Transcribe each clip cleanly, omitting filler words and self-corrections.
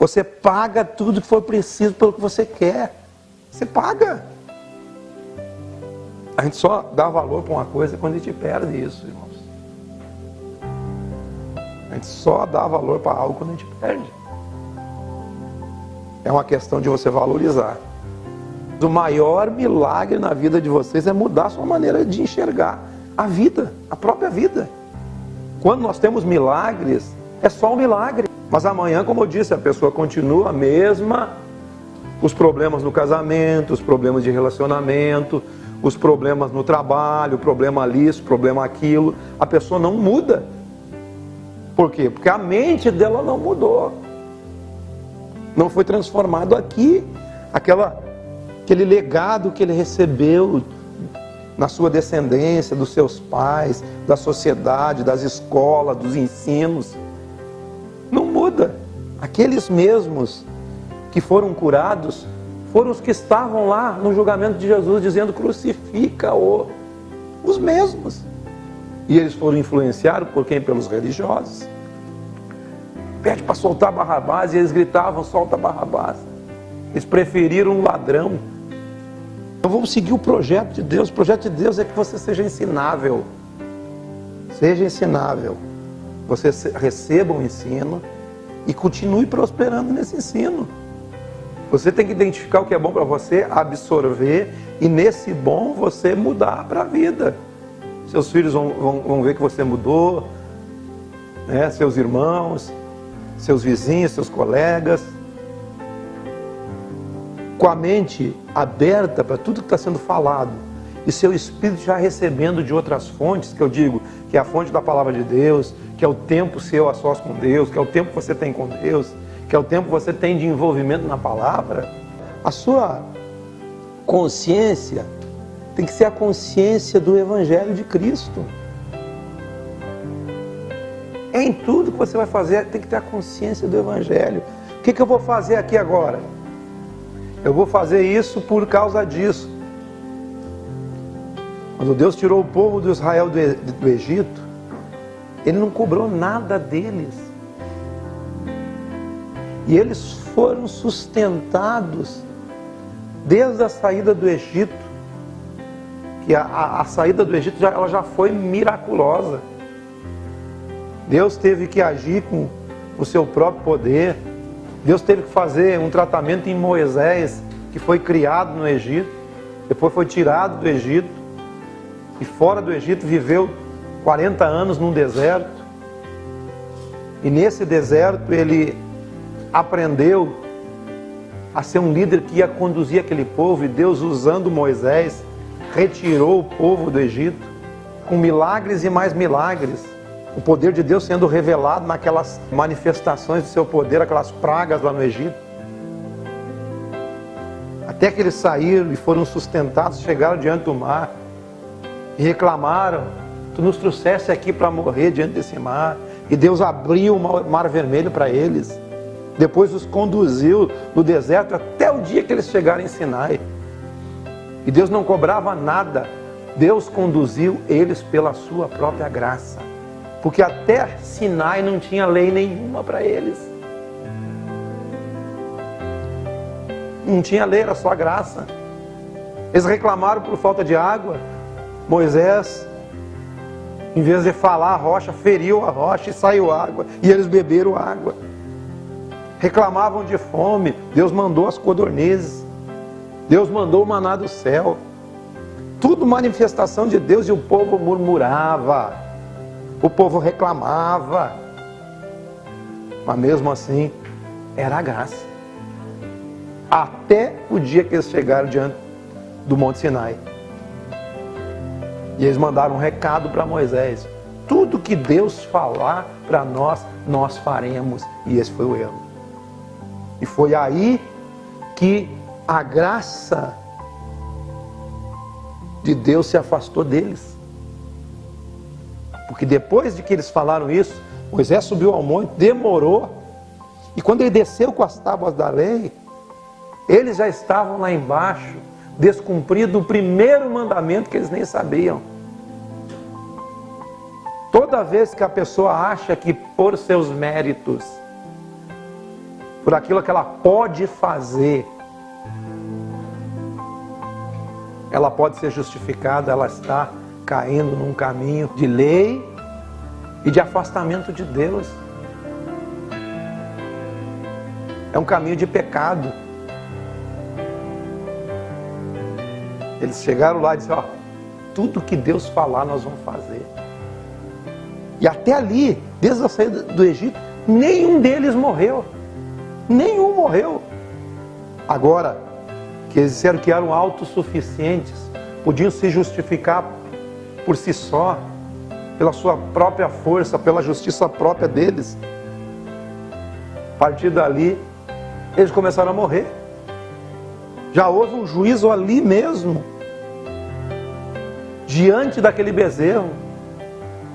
Você paga tudo que for preciso pelo que você quer. Você paga. A gente só dá valor para uma coisa quando a gente perde isso, irmãos. A gente só dá valor para algo quando a gente perde. É uma questão de você valorizar. O maior milagre na vida de vocês é mudar a sua maneira de enxergar a vida, a própria vida. Quando nós temos milagres, é só um milagre. Mas amanhã, como eu disse, a pessoa continua a mesma. Os problemas no casamento, os problemas de relacionamento, os problemas no trabalho, o problema ali, o problema aquilo. A pessoa não muda. Por quê? Porque a mente dela não mudou. Não foi transformado aqui. Aquele legado que ele recebeu na sua descendência, dos seus pais, da sociedade, das escolas, dos ensinos. Não muda. Aqueles mesmos que foram curados foram os que estavam lá no julgamento de Jesus dizendo: crucifica-o. Os mesmos. E eles foram influenciados por quem? Pelos religiosos. Pede para soltar Barrabás, e eles gritavam: solta Barrabás. Eles preferiram um ladrão. Então vamos seguir o projeto de Deus. O projeto de Deus é que você seja ensinável. Seja ensinável. Você receba um ensino e continue prosperando nesse ensino. Você tem que identificar o que é bom para você, absorver, e nesse bom você mudar para a vida. Seus filhos vão ver que você mudou, né? Seus irmãos, seus vizinhos, seus colegas. Com a mente aberta para tudo que está sendo falado, e seu espírito já recebendo de outras fontes, que eu digo, que é a fonte da palavra de Deus, que é o tempo seu a sós com Deus, que é o tempo que você tem com Deus, que é o tempo que você tem de envolvimento na palavra. A sua consciência tem que ser a consciência do Evangelho de Cristo. Em tudo que você vai fazer, tem que ter a consciência do Evangelho. O que eu vou fazer aqui agora? Eu vou fazer isso por causa disso. Quando Deus tirou o povo de Israel do Egito, Ele não cobrou nada deles. E eles foram sustentados desde a saída do Egito. Que a saída do Egito ela já foi miraculosa. Deus teve que agir com o seu próprio poder. Deus teve que fazer um tratamento em Moisés, que foi criado no Egito, depois foi tirado do Egito, e fora do Egito viveu 40 anos num deserto. E nesse deserto ele aprendeu a ser um líder que ia conduzir aquele povo, e Deus, usando Moisés, retirou o povo do Egito, com milagres e mais milagres. O poder de Deus sendo revelado naquelas manifestações do seu poder, aquelas pragas lá no Egito. Até que eles saíram e foram sustentados, chegaram diante do mar e reclamaram: tu nos trouxeste aqui para morrer diante desse mar. E Deus abriu o mar vermelho para eles. Depois os conduziu no deserto até o dia que eles chegaram em Sinai. E Deus não cobrava nada. Deus conduziu eles pela sua própria graça. Porque até Sinai não tinha lei nenhuma para eles. Não tinha lei, era só graça. Eles reclamaram por falta de água. Moisés, em vez de falar a rocha, feriu a rocha e saiu água. E eles beberam água. Reclamavam de fome. Deus mandou as codornizes. Deus mandou o maná do céu. Tudo manifestação de Deus, e o povo murmurava. O povo reclamava, mas mesmo assim, era a graça. Até o dia que eles chegaram diante do Monte Sinai. E eles mandaram um recado para Moisés: tudo que Deus falar para nós, nós faremos. E esse foi o erro. E foi aí que a graça de Deus se afastou deles. Porque depois de que eles falaram isso, Moisés subiu ao monte, demorou, e quando ele desceu com as tábuas da lei, eles já estavam lá embaixo, descumprido o primeiro mandamento que eles nem sabiam. Toda vez que a pessoa acha que por seus méritos por aquilo que ela pode fazer, ela pode ser justificada, ela está caindo num caminho de lei e de afastamento de Deus. É um caminho de pecado. Eles chegaram lá e disseram, tudo que Deus falar nós vamos fazer. E até ali, desde a saída do Egito, nenhum deles morreu. Nenhum morreu. Agora, que eles disseram que eram autossuficientes, podiam se justificar por si só, pela sua própria força, pela justiça própria deles. A partir dali, eles começaram a morrer. Já houve um juízo ali mesmo, diante daquele bezerro.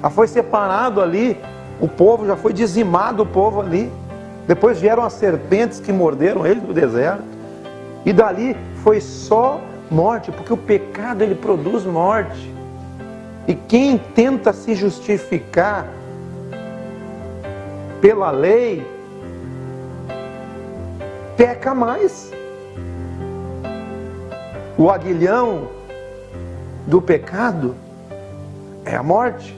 Já foi separado ali, o povo já foi dizimado, o povo ali. Depois vieram as serpentes que morderam eles no deserto. E dali foi só morte, porque o pecado ele produz morte. E quem tenta se justificar pela lei, peca mais. O aguilhão do pecado é a morte,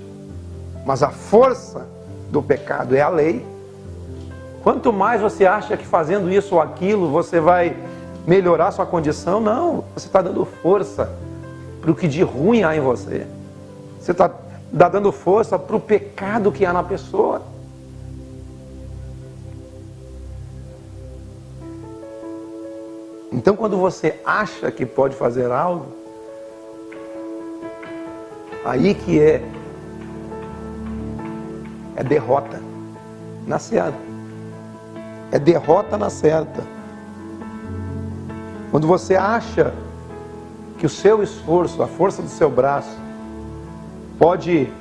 mas a força do pecado é a lei. Quanto mais você acha que fazendo isso ou aquilo você vai melhorar sua condição, não, você está dando força para o que de ruim há em você. Você está dando força para o pecado que há na pessoa. Então, quando você acha que pode fazer algo, aí que é derrota na certa. É derrota na certa. Quando você acha que o seu esforço, a força do seu braço, pode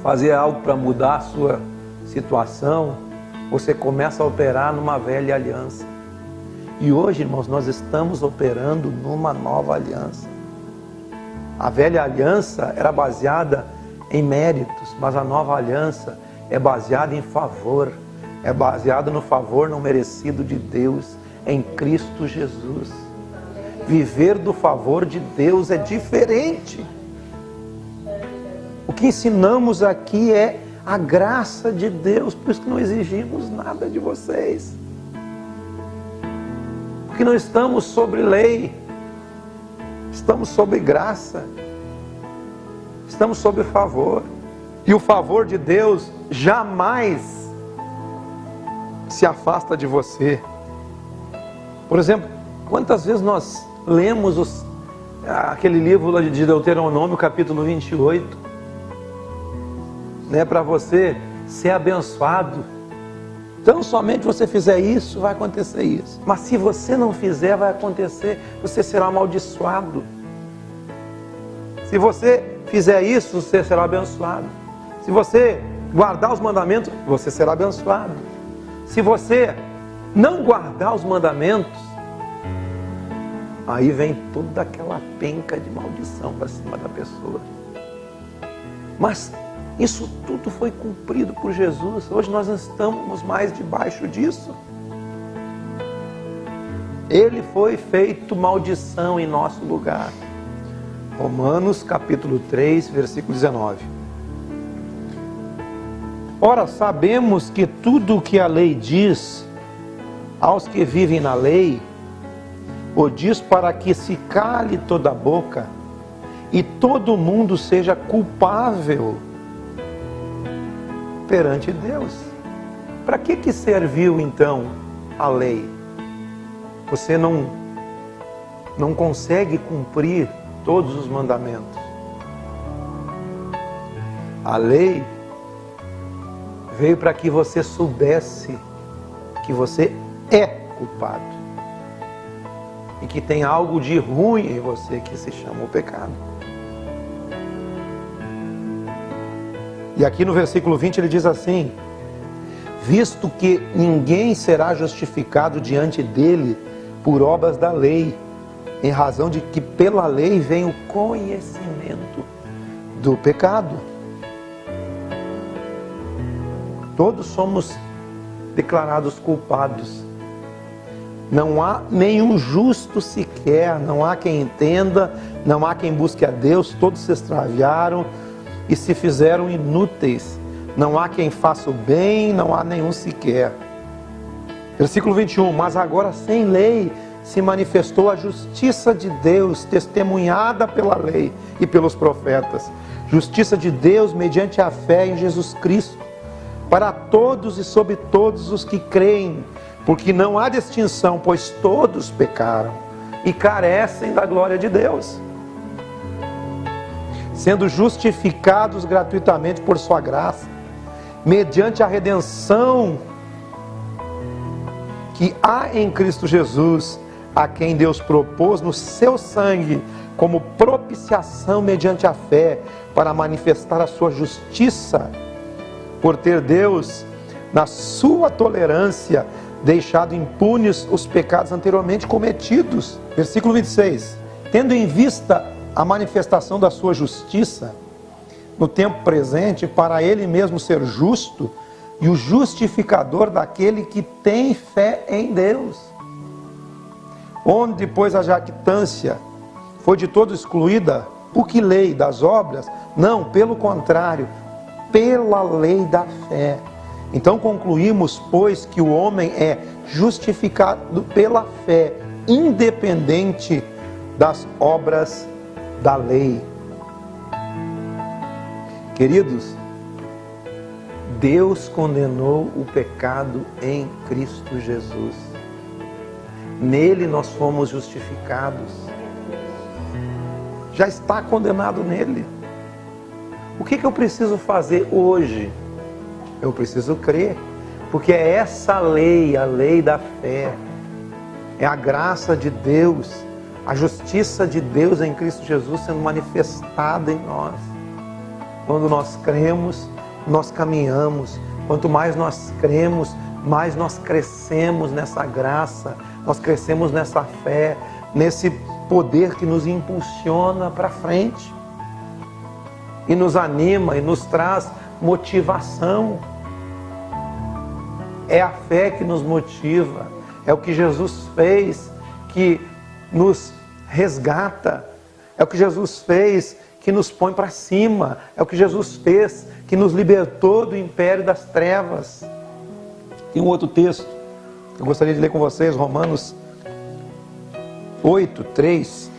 fazer algo para mudar a sua situação, você começa a operar numa velha aliança. E hoje, irmãos, nós estamos operando numa nova aliança. A velha aliança era baseada em méritos, mas a nova aliança é baseada em favor. É baseada no favor não merecido de Deus em Cristo Jesus. Viver do favor de Deus é diferente. O que ensinamos aqui é a graça de Deus, por isso que não exigimos nada de vocês. Porque não estamos sobre lei, estamos sobre graça, estamos sobre favor. E o favor de Deus jamais se afasta de você. Por exemplo, quantas vezes nós lemos aquele livro de Deuteronômio, capítulo 28, para você ser abençoado. Então, somente você fizer isso, vai acontecer isso. Mas se você não fizer, vai acontecer, você será amaldiçoado. Se você fizer isso, você será abençoado. Se você guardar os mandamentos, você será abençoado. Se você não guardar os mandamentos, aí vem toda aquela penca de maldição para cima da pessoa. Mas isso tudo foi cumprido por Jesus. Hoje nós não estamos mais debaixo disso. Ele foi feito maldição em nosso lugar. Romanos capítulo 3, versículo 19. Ora, sabemos que tudo o que a lei diz aos que vivem na lei, o diz para que se cale toda a boca e todo mundo seja culpável perante Deus. Para que serviu então a lei? Você não consegue cumprir todos os mandamentos. A lei veio para que você soubesse que você é culpado e que tem algo de ruim em você que se chama o pecado. E aqui no versículo 20 ele diz assim: visto que ninguém será justificado diante dele por obras da lei, em razão de que pela lei vem o conhecimento do pecado. Todos somos declarados culpados. Não há nenhum justo sequer, não há quem entenda, não há quem busque a Deus, todos se extraviaram e se fizeram inúteis. Não há quem faça o bem, não há nenhum sequer. Versículo 21, mas agora sem lei se manifestou a justiça de Deus, testemunhada pela lei e pelos profetas. Justiça de Deus mediante a fé em Jesus Cristo, para todos e sobre todos os que creem, porque não há distinção, pois todos pecaram e carecem da glória de Deus, sendo justificados gratuitamente por sua graça, mediante a redenção que há em Cristo Jesus, a quem Deus propôs no seu sangue como propiciação mediante a fé, para manifestar a sua justiça, por ter Deus, na sua tolerância, deixado impunes os pecados anteriormente cometidos. Versículo 26. Tendo em vista a manifestação da sua justiça no tempo presente, para ele mesmo ser justo e o justificador daquele que tem fé em Deus. Onde, pois, a jactância foi de todo excluída, por que lei das obras? Não, pelo contrário, pela lei da fé. Então concluímos, pois, que o homem é justificado pela fé, independente das obras da lei. Queridos, Deus condenou o pecado em Cristo Jesus. Nele nós fomos justificados. Já está condenado nele. O que eu preciso fazer hoje? Eu preciso crer, porque é essa lei, a lei da fé, é a graça de Deus, a justiça de Deus em Cristo Jesus sendo manifestada em nós. Quando nós cremos, nós caminhamos. Quanto mais nós cremos, mais nós crescemos nessa graça, nós crescemos nessa fé, nesse poder que nos impulsiona para frente e nos anima e nos traz motivação. É a fé que nos motiva, é o que Jesus fez que nos resgata, é o que Jesus fez que nos põe para cima, é o que Jesus fez que nos libertou do império das trevas. Tem um outro texto que eu gostaria de ler com vocês, Romanos 8, 3.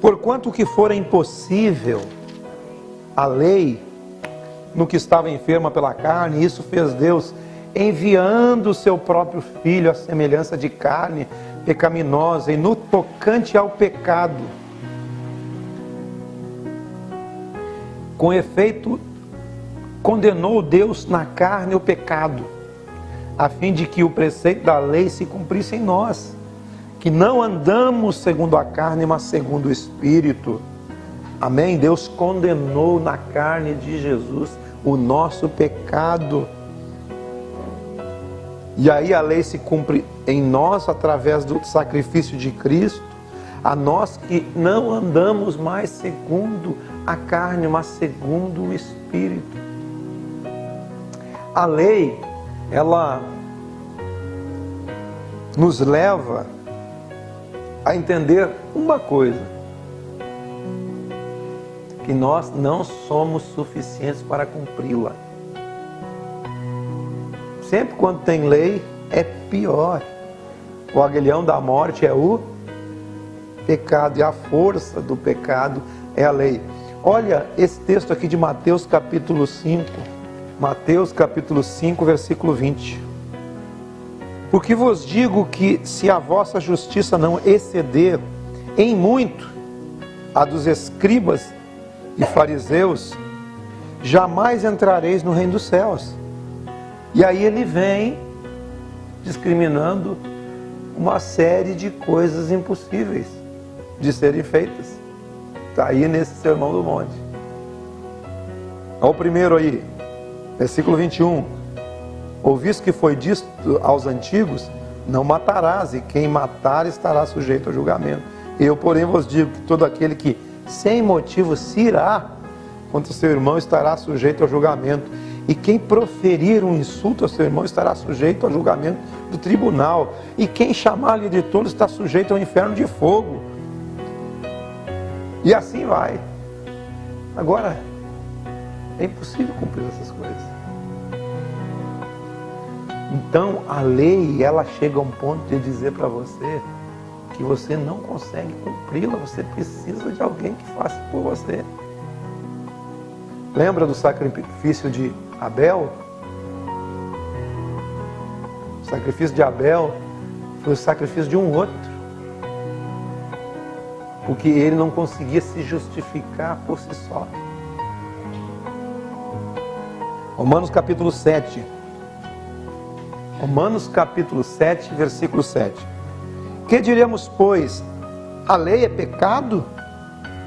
Porquanto o que fora impossível a lei no que estava enferma pela carne, isso fez Deus, enviando o seu próprio Filho à semelhança de carne pecaminosa, e no tocante ao pecado, com efeito, condenou Deus na carne o pecado, a fim de que o preceito da lei se cumprisse em nós, que não andamos segundo a carne, mas segundo o Espírito. Amém? Deus condenou na carne de Jesus o nosso pecado. E aí a lei se cumpre em nós através do sacrifício de Cristo, a nós que não andamos mais segundo a carne, mas segundo o Espírito. A lei, ela nos leva a entender uma coisa, que nós não somos suficientes para cumpri-la. Sempre quando tem lei, é pior. O aguilhão da morte é o pecado, e a força do pecado é a lei. Olha esse texto aqui de Mateus capítulo 5. Mateus capítulo 5, versículo 20. Porque vos digo que se a vossa justiça não exceder em muito a dos escribas e fariseus, jamais entrareis no reino dos céus. E aí ele vem discriminando uma série de coisas impossíveis de serem feitas. Está aí nesse Sermão do Monte. Olha o primeiro aí, versículo 21. Ouviste que foi dito aos antigos, não matarás, e quem matar estará sujeito ao julgamento. Eu, porém, vos digo que todo aquele que sem motivo se irá contra o seu irmão estará sujeito ao julgamento. E quem proferir um insulto a seu irmão estará sujeito ao julgamento do tribunal. E quem chamar-lhe de tolo está sujeito ao inferno de fogo. E assim vai. Agora, é impossível cumprir essas coisas. Então, a lei, ela chega a um ponto de dizer para você que você não consegue cumpri-la, você precisa de alguém que faça por você. Lembra do sacrifício de Abel? O sacrifício de Abel foi o sacrifício de um outro, porque ele não conseguia se justificar por si só. Romanos capítulo 7. Romanos capítulo 7, versículo 7. Que diremos, pois? A lei é pecado?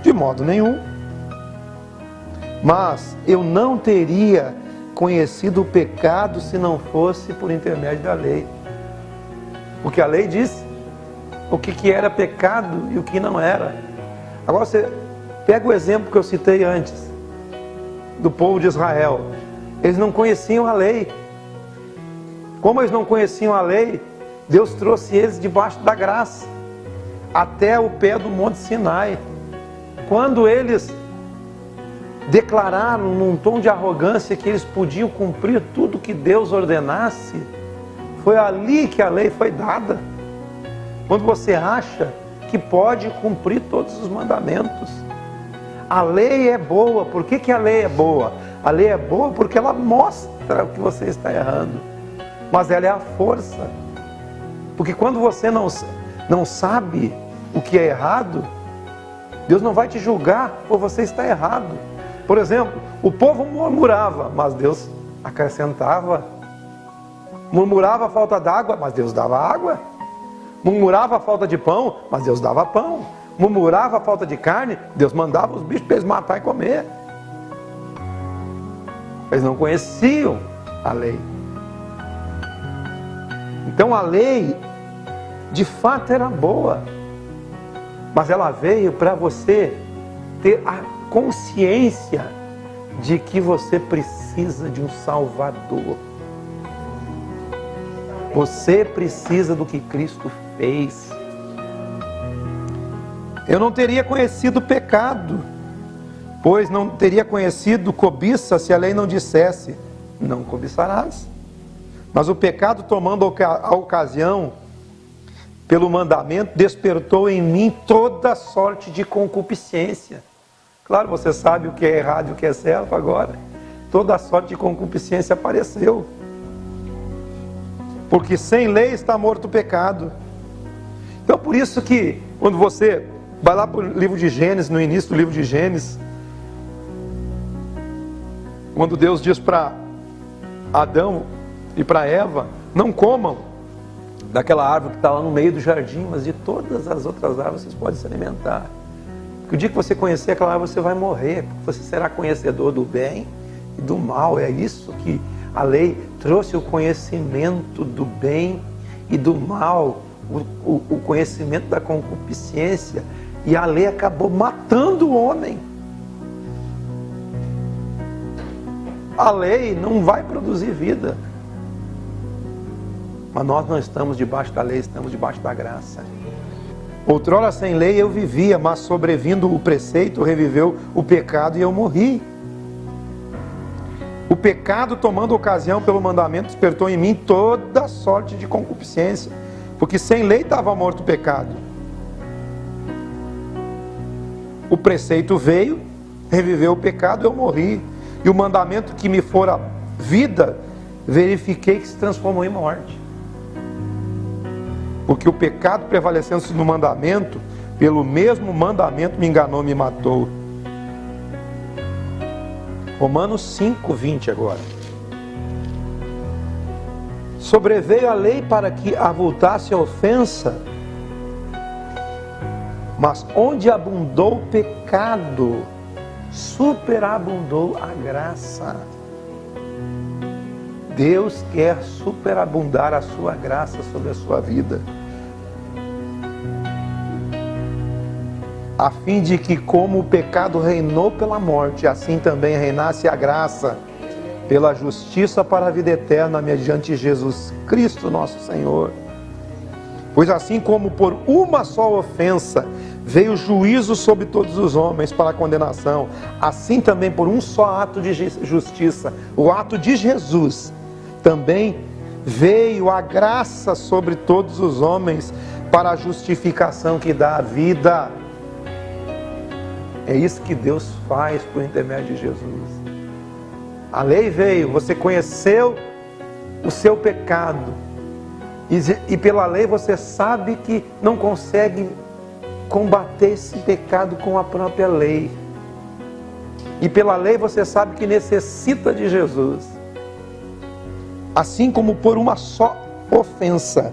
De modo nenhum. Mas eu não teria conhecido o pecado se não fosse por intermédio da lei. Porque a lei diz o que era pecado e o que não era. Agora você pega o exemplo que eu citei antes, do povo de Israel. Eles não conheciam a lei. Como eles não conheciam a lei, Deus trouxe eles debaixo da graça, até o pé do Monte Sinai. Quando eles declararam num tom de arrogância que eles podiam cumprir tudo que Deus ordenasse, foi ali que a lei foi dada. Quando você acha que pode cumprir todos os mandamentos. A lei é boa. Por que a lei é boa? A lei é boa porque ela mostra o que você está errando. Mas ela é a força. Porque quando você não sabe o que é errado, Deus não vai te julgar por você estar errado. Por exemplo, o povo murmurava, mas Deus acrescentava. Murmurava a falta d'água, mas Deus dava água. Murmurava a falta de pão, mas Deus dava pão. Murmurava a falta de carne, Deus mandava os bichos para eles matar e comer. Eles não conheciam a lei. Então a lei, de fato, era boa. Mas ela veio para você ter a consciência de que você precisa de um Salvador. Você precisa do que Cristo fez. Eu não teria conhecido o pecado, pois não teria conhecido cobiça se a lei não dissesse, não cobiçarás. Mas o pecado, tomando a ocasião pelo mandamento, despertou em mim toda sorte de concupiscência. Claro, você sabe o que é errado e o que é certo agora. Toda sorte de concupiscência apareceu. Porque sem lei está morto o pecado. Então por isso que quando você vai lá para o livro de Gênesis, no início do livro de Gênesis, quando Deus diz para Adão e para Eva, não comam daquela árvore que está lá no meio do jardim, mas de todas as outras árvores vocês podem se alimentar. Porque o dia que você conhecer aquela árvore, você vai morrer, porque você será conhecedor do bem e do mal. É isso que a lei trouxe, o conhecimento do bem e do mal, o conhecimento da concupiscência, e a lei acabou matando o homem. A lei não vai produzir vida. Mas nós não estamos debaixo da lei, estamos debaixo da graça. Outrora sem lei eu vivia, mas sobrevindo o preceito, reviveu o pecado e eu morri. O pecado, tomando ocasião pelo mandamento, despertou em mim toda sorte de concupiscência, porque sem lei estava morto o pecado. O preceito veio, reviveu o pecado, eu morri. E o mandamento que me fora vida, verifiquei que se transformou em morte. Porque o pecado, prevalecendo-se no mandamento, pelo mesmo mandamento me enganou, me matou. Romanos 5:20 agora. Sobreveio a lei para que avultasse a ofensa, mas onde abundou o pecado, superabundou a graça. Deus quer superabundar a sua graça sobre a sua vida, a fim de que, como o pecado reinou pela morte, assim também reinasse a graça pela justiça para a vida eterna, mediante Jesus Cristo nosso Senhor. Pois assim como por uma só ofensa veio o juízo sobre todos os homens para a condenação, assim também por um só ato de justiça, o ato de Jesus, também veio a graça sobre todos os homens para a justificação que dá a vida. É isso que Deus faz por intermédio de Jesus. A lei veio, você conheceu o seu pecado, e pela lei você sabe que não consegue combater esse pecado com a própria lei. E pela lei você sabe que necessita de Jesus. Assim como por uma só ofensa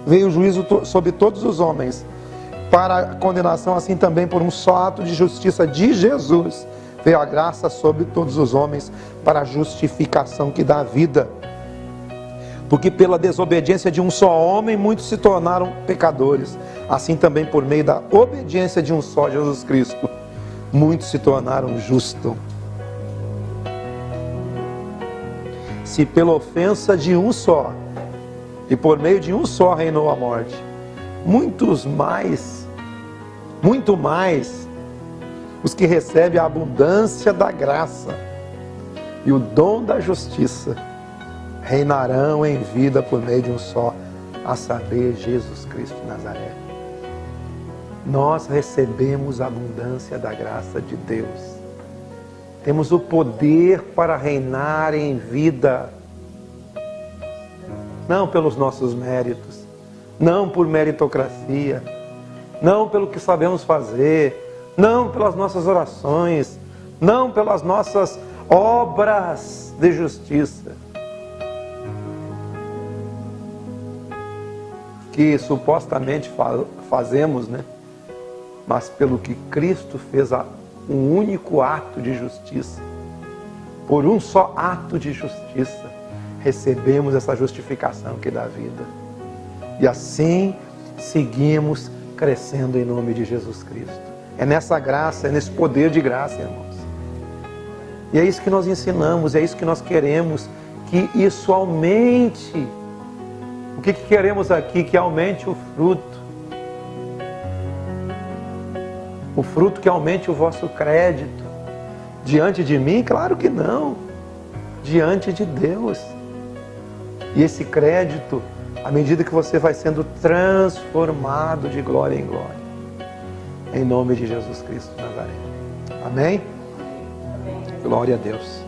veio o juízo sobre todos os homens para a condenação, assim também por um só ato de justiça de Jesus veio a graça sobre todos os homens para a justificação que dá a vida. Porque pela desobediência de um só homem, muitos se tornaram pecadores. Assim também por meio da obediência de um só, Jesus Cristo, muitos se tornaram justos. Se pela ofensa de um só, e por meio de um só reinou a morte, muito mais, os que recebem a abundância da graça e o dom da justiça, reinarão em vida por meio de um só, a saber, Jesus Cristo de Nazaré. Nós recebemos a abundância da graça de Deus. Temos o poder para reinar em vida. Não pelos nossos méritos, não por meritocracia, não pelo que sabemos fazer, não pelas nossas orações, não pelas nossas obras de justiça, que supostamente fazemos, né? Mas pelo que Cristo fez um único ato de justiça, por um só ato de justiça, recebemos essa justificação que dá vida. E assim seguimos crescendo em nome de Jesus Cristo. É nessa graça, é nesse poder de graça, irmãos. E é isso que nós ensinamos, é isso que nós queremos, que isso aumente. O que queremos aqui? Que aumente o fruto. O fruto que aumente o vosso crédito. Diante de mim? Claro que não. Diante de Deus. E esse crédito, à medida que você vai sendo transformado de glória em glória. Em nome de Jesus Cristo de Nazaré. Amém? Glória a Deus.